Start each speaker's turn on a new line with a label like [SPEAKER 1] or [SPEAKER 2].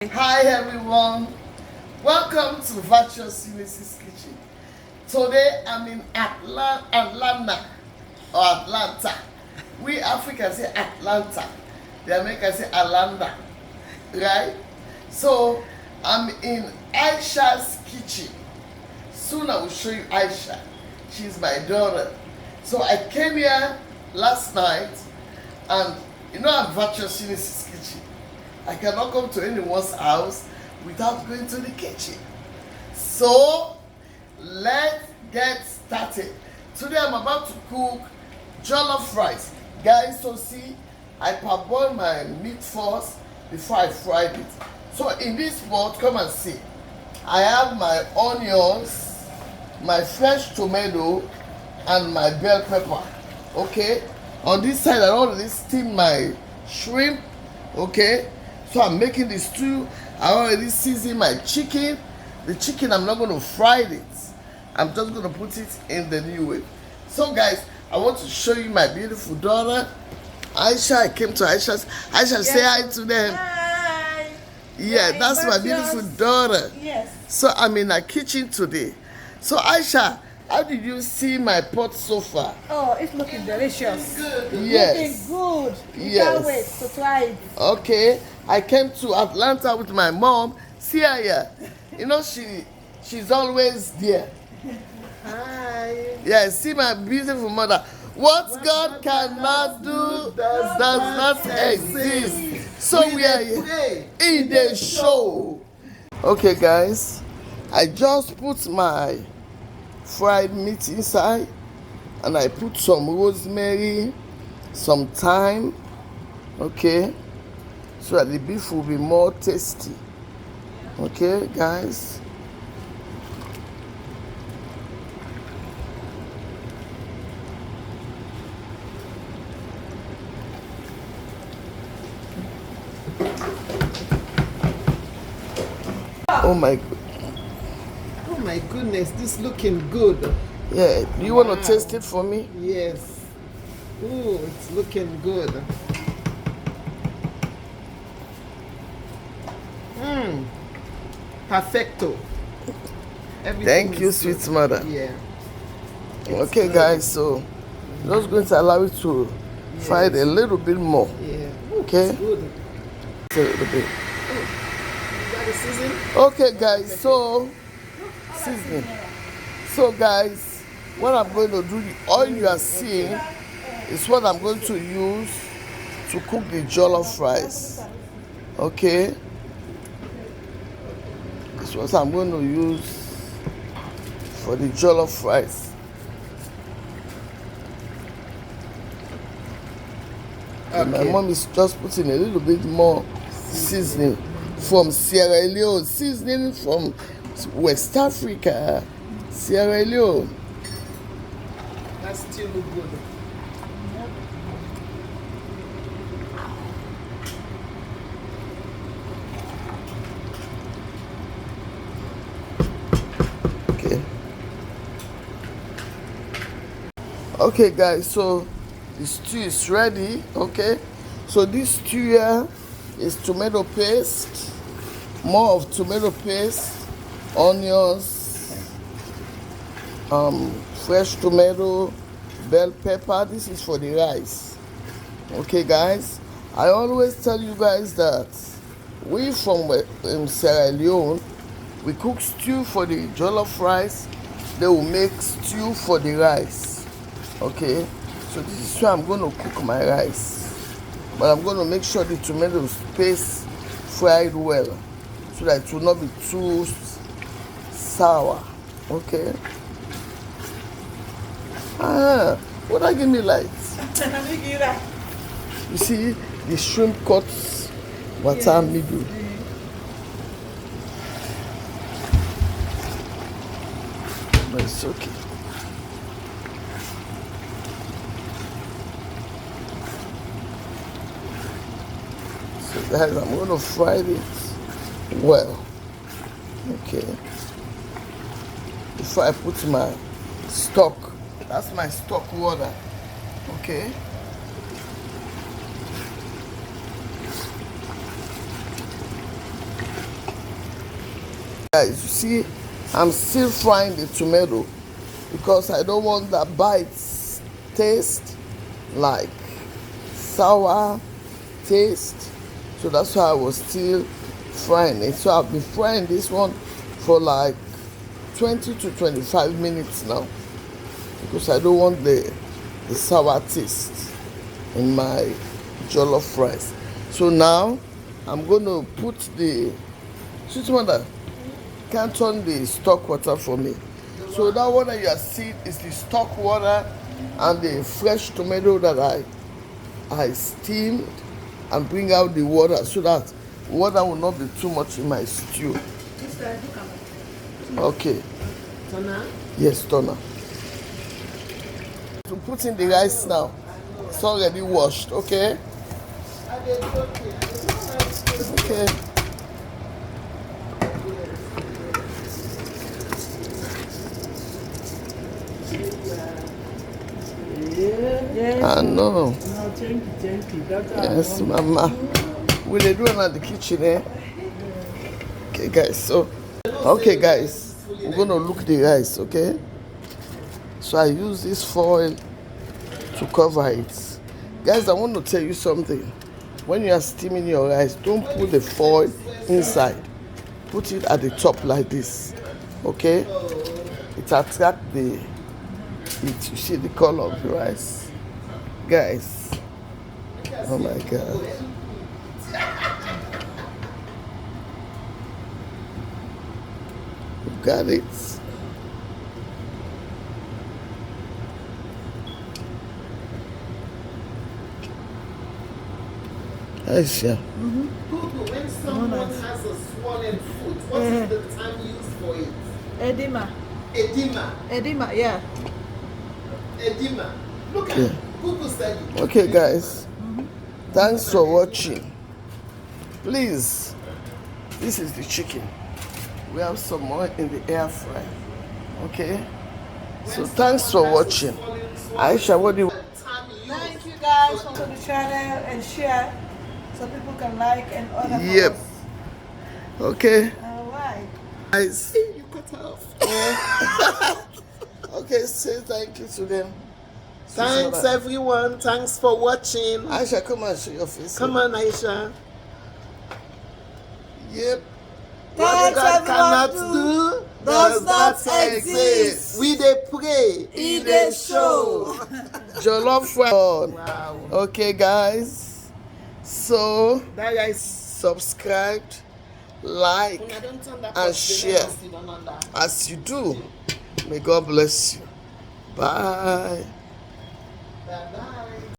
[SPEAKER 1] Hi everyone, welcome to Virtuous Ulysses Kitchen. Today I'm in Atlanta or Atlanta. We Africans say Atlanta, the Americans say Atlanta, right? So I'm in Aisha's kitchen. Soon I will show you Aisha. She's my daughter. So I came here last night and I'm Virtuous Ulysses Kitchen. I cannot come to anyone's house without going to the kitchen. So let's get started. Today I'm about to cook jollof rice. Guys, so see, I parboil my meat first before I fried it. So in this pot, come and see. I have my onions, my fresh tomato, and my bell pepper. Okay? On this side, I already steamed my shrimp. Okay? So I'm making the stew. I already seasoned my chicken. The chicken, I'm not going to fry it. I'm just going to put it in the new way. So guys, I want to show you my beautiful daughter, Aisha. I came to Aisha's. Aisha, yes. Say hi to them.
[SPEAKER 2] Hi.
[SPEAKER 1] Yeah,
[SPEAKER 2] Hi,
[SPEAKER 1] that's my beautiful daughter.
[SPEAKER 2] Yes.
[SPEAKER 1] So I'm in her kitchen today. So Aisha, how did you see my pot so far?
[SPEAKER 2] Oh, it's looking delicious.
[SPEAKER 1] Yes.
[SPEAKER 2] Looking good. You
[SPEAKER 1] Yes.
[SPEAKER 2] can't wait to try it.
[SPEAKER 1] Okay. I came to Atlanta with my mom. See her here. She's always there.
[SPEAKER 2] Hi.
[SPEAKER 1] Yeah, see my beautiful mother. What God cannot do does not exist. So we are here in the show. Okay, guys. I just put my fried meat inside and I put some rosemary, some thyme. Okay. So that the beef will be more tasty. Okay, guys. Oh
[SPEAKER 3] my goodness, this looking good.
[SPEAKER 1] Yeah, do you want to taste it for me?
[SPEAKER 3] Yes. Ooh, it's looking good. Perfecto. Everything
[SPEAKER 1] Thank you,
[SPEAKER 3] is
[SPEAKER 1] sweet
[SPEAKER 3] good.
[SPEAKER 1] mother.
[SPEAKER 3] Yeah.
[SPEAKER 1] Okay,
[SPEAKER 3] good.
[SPEAKER 1] guys, so I'm just going to allow it to fry it a little bit more.
[SPEAKER 3] Yeah. Ooh,
[SPEAKER 1] Okay?
[SPEAKER 3] it's good.
[SPEAKER 1] A little bit.
[SPEAKER 3] You got a season?
[SPEAKER 1] Okay, guys, so seasoning. So, guys, what I'm going to do, the oil you are seeing is what I'm going to use to cook the jollof rice. Okay? It's what I'm going to use for the jollof rice. Okay. My mom is just putting a little bit more seasoning from Sierra Leone, seasoning from West Africa, Sierra Leone.
[SPEAKER 3] That still look good.
[SPEAKER 1] Okay, guys, so the stew is ready. Okay, so this stew here is tomato paste, more of tomato paste, onions, fresh tomato, bell pepper. This is for the rice. Okay, guys, I always tell you guys that we from Sierra Leone, we cook stew for the jollof rice. They will make stew for the rice. Okay, so this is where I'm going to cook my rice, but I'm going to make sure the tomato paste fried well so that it will not be too sour. Okay. What I give me lights? You see the shrimp cuts water middle. But it's okay. So guys, I'm going to fry it well. Okay. Before I put my stock, that's my stock water. Okay. Guys, you see, I'm still frying the tomato because I don't want that bites taste like sour taste. So that's why I was still frying it. So I've been frying this one for like 20 to 25 minutes now because I don't want the sour taste in my jollof rice. So now I'm going to put the sweet mother can turn the stock water for me. So that water you are seeing is the stock water and the fresh tomato that I steamed and bring out the water so that water will not be too much in my stew. Okay.
[SPEAKER 2] Tona?
[SPEAKER 1] Yes, Donna. To put in the rice now. It's already washed, okay? Okay.
[SPEAKER 2] Yes.
[SPEAKER 1] I know.
[SPEAKER 2] No, thank you.
[SPEAKER 1] Yes, Mama. Will they do it in the kitchen, eh? Okay, guys. So, okay, guys. We're gonna look the rice, okay? So I use this foil to cover it. Guys, I want to tell you something. When you are steaming your rice, don't put the foil inside. Put it at the top like this, okay? It attracts the heat. You see the color of the rice, guys. Oh my God. You got it. Aisha.
[SPEAKER 3] Google, when someone has a swollen foot, what is the term used for it?
[SPEAKER 2] Edema.
[SPEAKER 3] Edema.
[SPEAKER 2] Yeah.
[SPEAKER 3] Edema. Look
[SPEAKER 1] Okay.
[SPEAKER 3] at Google said it.
[SPEAKER 1] Okay, guys. Thanks for watching. Please, this is the chicken. We have some more in the air fryer. Okay. So thanks for watching. Aisha, what do you?
[SPEAKER 2] Thank you guys for the channel and share so people can like and order.
[SPEAKER 1] Yep. Okay.
[SPEAKER 2] Alright.
[SPEAKER 1] Guys.
[SPEAKER 3] You cut off.
[SPEAKER 1] Okay, say thank you to them.
[SPEAKER 3] Thanks everyone. Thanks for watching.
[SPEAKER 1] Aisha, come and show your face.
[SPEAKER 3] Come on, Aisha.
[SPEAKER 1] Yep.
[SPEAKER 3] What
[SPEAKER 2] Thanks,
[SPEAKER 3] God cannot
[SPEAKER 2] everyone,
[SPEAKER 3] do
[SPEAKER 2] does not exist.
[SPEAKER 3] We dey pray.
[SPEAKER 2] In the show.
[SPEAKER 1] Jollof rice.
[SPEAKER 3] Wow.
[SPEAKER 1] Okay, guys. So
[SPEAKER 3] That guy is.
[SPEAKER 1] subscribe, like,
[SPEAKER 3] I don't turn that
[SPEAKER 1] and
[SPEAKER 3] off,
[SPEAKER 1] share.
[SPEAKER 3] they don't know that.
[SPEAKER 1] As you do. May God bless you. Bye.
[SPEAKER 3] Bye bye.